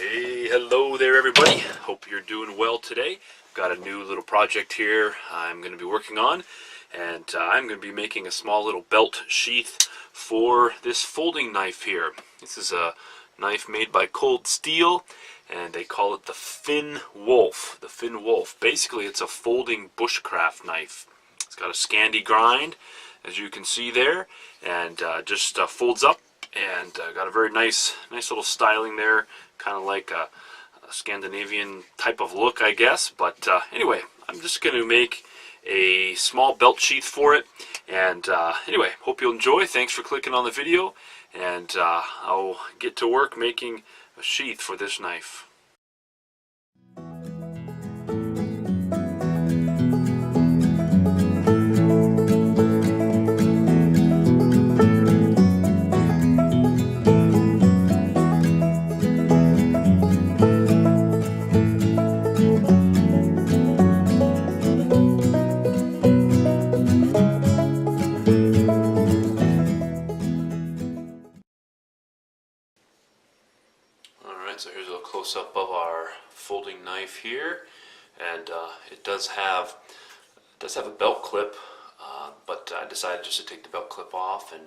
Hey, hello there everybody. Hope you're doing well today. Got a new little project here I'm going to be working on, and I'm going to be making a small little belt sheath for this folding knife here. This is a knife made by Cold Steel, and they call it the Finn Wolf. The Finn Wolf. Basically, it's a folding bushcraft knife. It's got a Scandi grind, as you can see there, and just folds up, and got a very nice little styling there, kind of like a Scandinavian type of look, I guess. But anyway, I'm just going to make a small belt sheath for it, and anyway, hope you'll enjoy. Thanks for clicking on the video, and I'll get to work making a sheath for this knife. So here's a close-up of our folding knife here, and it does have a belt clip, but I decided just to take the belt clip off and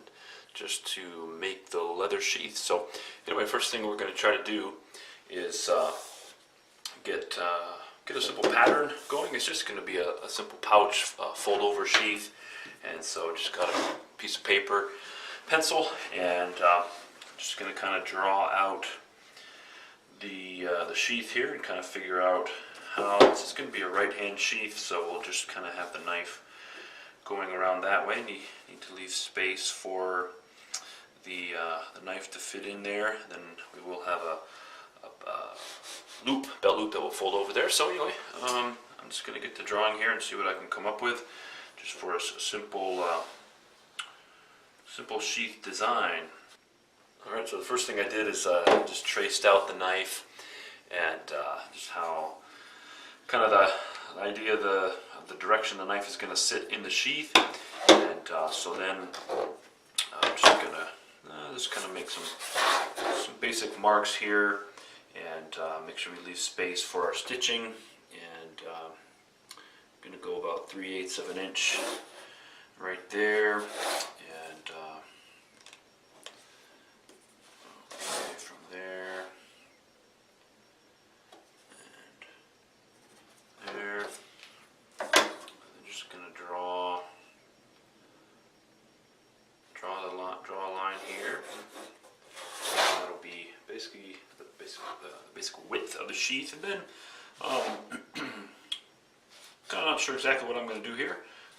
just to make the leather sheath. So anyway, first thing we're going to try to do is get a simple pattern going. It's just going to be a simple pouch fold-over sheath, and so just got a piece of paper, pencil, and just going to kind of draw out the sheath here and kind of figure out how this is going to be a right hand sheath, so we'll just kind of have the knife going around that way. Need to leave space for the knife to fit in there. Then we will have a belt loop that will fold over there. So anyway, I'm just going to get to drawing here and see what I can come up with just for a simple sheath design. Alright, so the first thing I did is just traced out the knife and just how, kind of the idea of the direction the knife is going to sit in the sheath. And so then I'm just going to kind of make some basic marks here, and make sure we leave space for our stitching. And I'm going to go about 3/8 of an inch right there. And from there and there. I'm just going to draw a line here. That'll be basically the basic width of the sheath, and then kind of not sure exactly what I'm going to do here,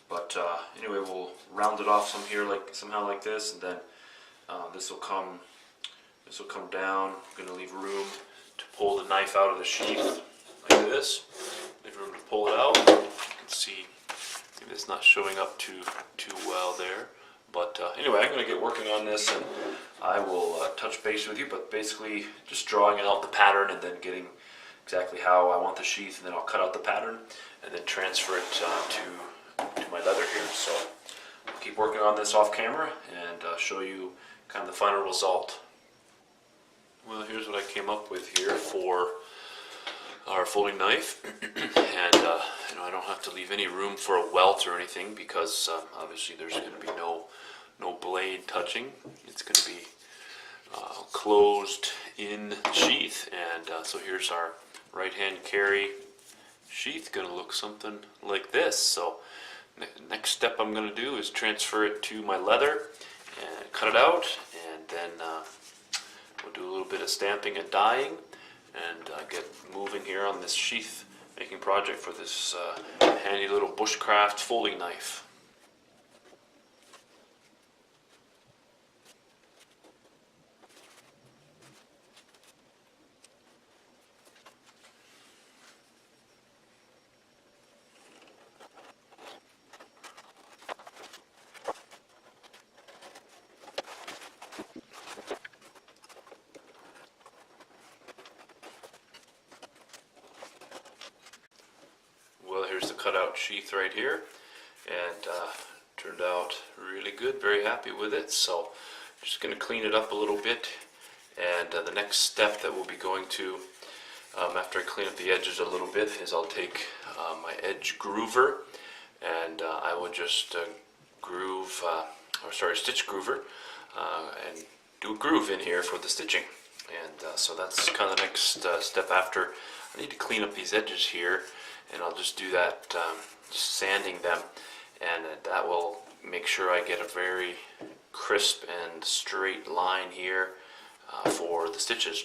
but anyway, we'll round it off somehow like this, and then this will come down. I'm going to leave room to pull the knife out of the sheath like this. Leave room to pull it out. You can see maybe it's not showing up too well there. But anyway, I'm going to get working on this, and I will touch base with you. But basically, just drawing out the pattern and then getting exactly how I want the sheath, and then I'll cut out the pattern and then transfer it to my leather here. So I'll keep working on this off camera and show you kind of the final result. Well, here's what I came up with here for our folding knife, and I don't have to leave any room for a welt or anything, because obviously there's going to be no blade touching. It's going to be closed in sheath, and so here's our right hand carry sheath. Going to look something like this. So next step I'm going to do is transfer it to my leather and cut it out, and then we'll do a little bit of stamping and dyeing, and get moving here on this sheath making project for this handy little bushcraft folding knife. Here's the cutout sheath right here, and turned out really good. Very happy with it. So just going to clean it up a little bit And the next step that we'll be going to after I clean up the edges a little bit is I'll take my edge groover, and I will just stitch groover, and do a groove in here for the stitching. And so that's kind of the next step after. I need to clean up these edges here, and I'll just do that, just sanding them, and that will make sure I get a very crisp and straight line here for the stitches.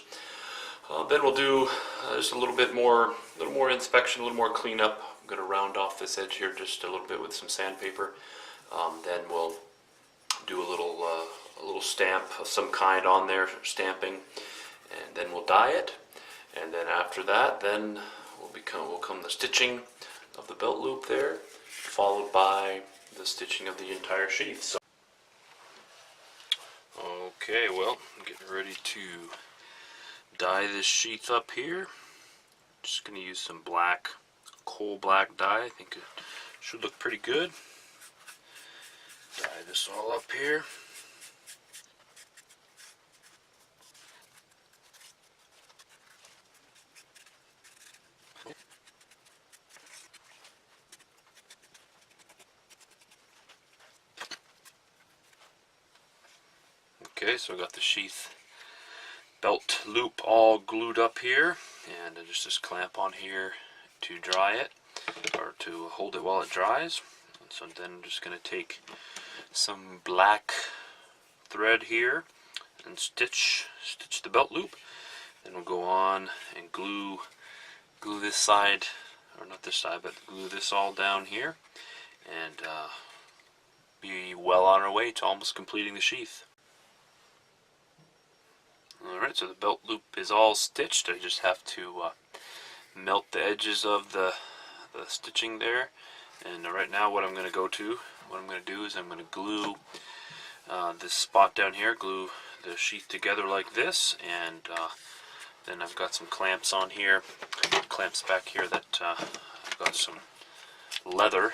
Then we'll do just a little more inspection, a little more cleanup. I'm going to round off this edge here just a little bit with some sandpaper. Then we'll do a little stamp of some kind on there, stamping, and then we'll dye it. And then after that, then will come the stitching of the belt loop there, followed by the stitching of the entire sheath. So, okay, well, I'm getting ready to dye this sheath up here. Just going to use some coal black dye. I think it should look pretty good. Dye this all up here. Okay, so I got the sheath belt loop all glued up here, and I just clamp on here to dry it, or to hold it while it dries. And so then I'm just going to take some black thread here and stitch the belt loop. Then we'll go on and glue this side, or not this side, but glue this all down here, and be well on our way to almost completing the sheath. Alright, so the belt loop is all stitched. I just have to melt the edges of the stitching there. And right now what I'm going to do is I'm going to glue this spot down here, glue the sheath together like this, and then I've got some clamps on here, clamps back here that I've got some leather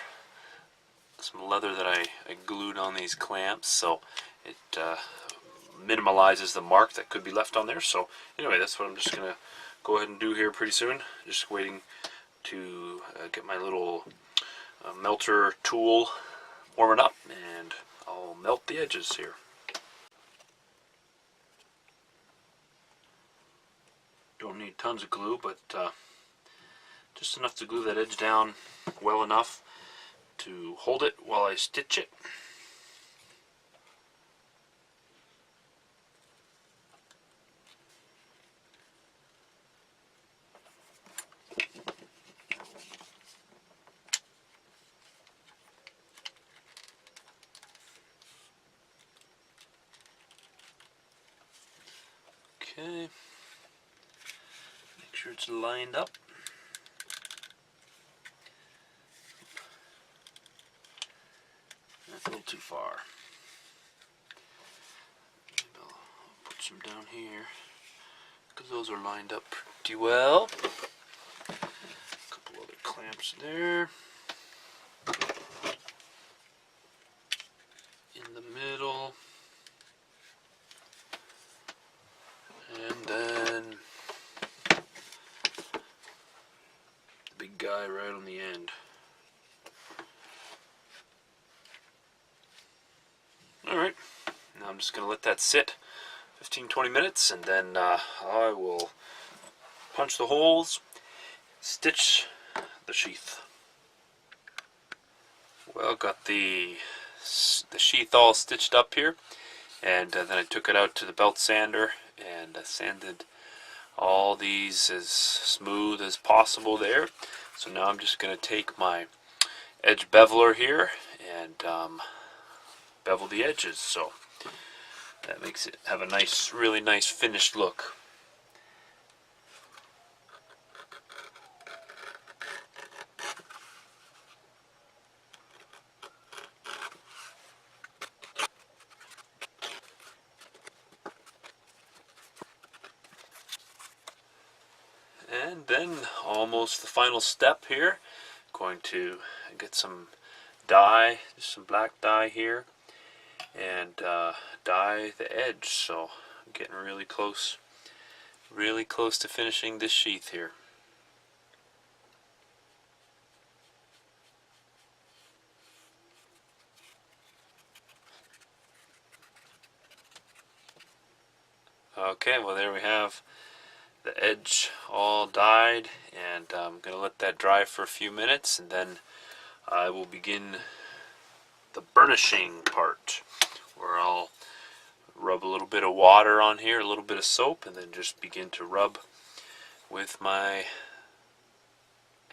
that I glued on these clamps, so it minimalizes the mark that could be left on there. So anyway, that's what I'm just going to go ahead and do here pretty soon. Just waiting to get my little melter tool warming up, and I'll melt the edges here. Don't need tons of glue, but just enough to glue that edge down well enough to hold it while I stitch it. Okay, make sure it's lined up. That's a little too far. Maybe I'll put some down here, because those are lined up pretty well. A couple other clamps there. In the middle. And then the big guy right on the end. Alright, now I'm just going to let that sit 15-20 minutes, and then I will punch the holes, stitch the sheath. Well, got the sheath all stitched up here, and then I took it out to the belt sander and sanded all these as smooth as possible there. So now I'm just going to take my edge beveler here and bevel the edges, so that makes it have a nice, really nice finished look. And then almost the final step here, going to get some dye, just some black dye here, and dye the edge. So getting really close to finishing this sheath here. Okay, well there we have the edge all dyed, and I'm going to let that dry for a few minutes, and then I will begin the burnishing part, where I'll rub a little bit of water on here, a little bit of soap, and then just begin to rub with my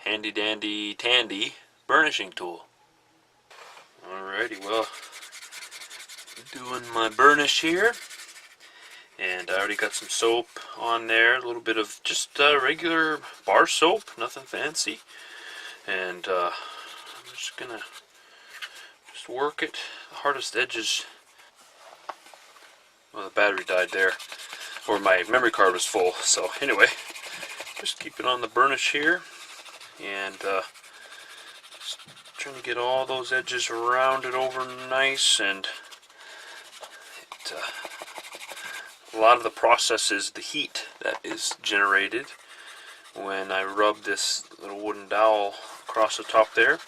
handy dandy tandy burnishing tool. Alrighty, well, doing my burnish here. And I already got some soap on there, a little bit of just regular bar soap, nothing fancy. And I'm just gonna work it. The hardest edges. Well, the battery died there, or my memory card was full. So anyway, just keep it on the burnish here, and just trying to get all those edges rounded over nice. And a lot of the process is the heat that is generated when I rub this little wooden dowel across the top there,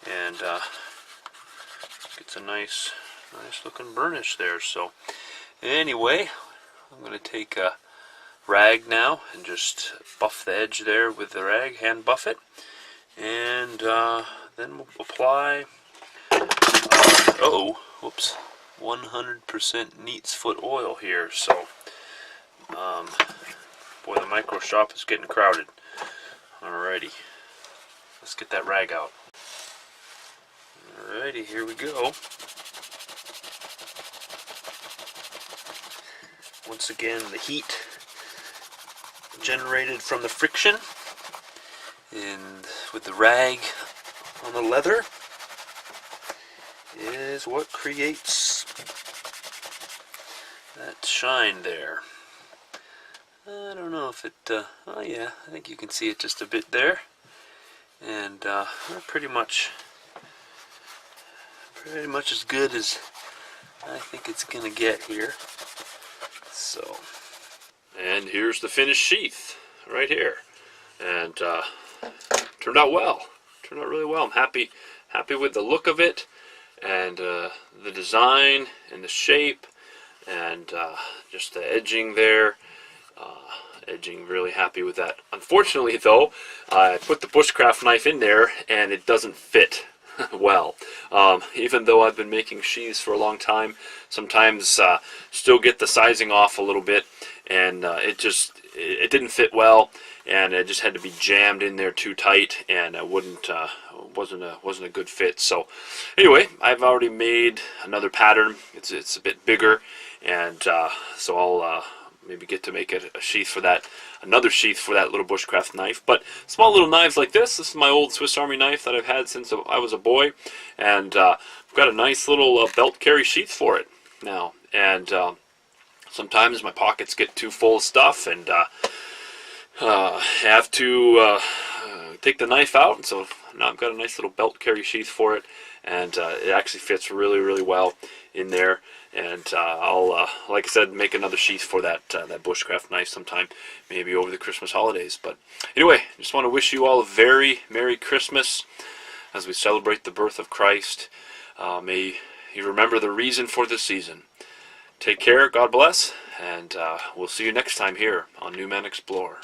and gets a nice looking burnish there. So anyway, I'm going to take a rag now and just buff the edge there with the rag, hand buff it, and then we'll apply 100% Neat's Foot oil here. So boy, the micro shop is getting crowded. Alrighty, let's get that rag out. Alrighty, here we go. Once again, the heat generated from the friction and with the rag on the leather is what creates that shine there. I don't know if it, oh yeah, I think you can see it just a bit there. And we're pretty much as good as I think it's gonna get here. So, and here's the finished sheath right here, and turned out well. Turned out really well. I'm happy with the look of it, and the design and the shape, and just the edging there. Edging, really happy with that. Unfortunately though, I put the bushcraft knife in there and it doesn't fit well. Even though I've been making sheaths for a long time, sometimes still get the sizing off a little bit, and it didn't fit well, and it just had to be jammed in there too tight, and it wasn't a good fit. So anyway, I've already made another pattern. It's a bit bigger, and so I'll maybe get to make a sheath for that, another sheath for that little bushcraft knife. But small little knives like this is my old Swiss Army knife that I've had since I was a boy, and I've got a nice little belt carry sheath for it now. And sometimes my pockets get too full of stuff, and have to take the knife out, and so now I've got a nice little belt carry sheath for it, and it actually fits really, really well in there. And I'll, like I said, make another sheath for that bushcraft knife sometime, maybe over the Christmas holidays. But anyway, just want to wish you all a very Merry Christmas as we celebrate the birth of Christ. May you remember the reason for this season. Take care, God bless, and we'll see you next time here on NuManXplore.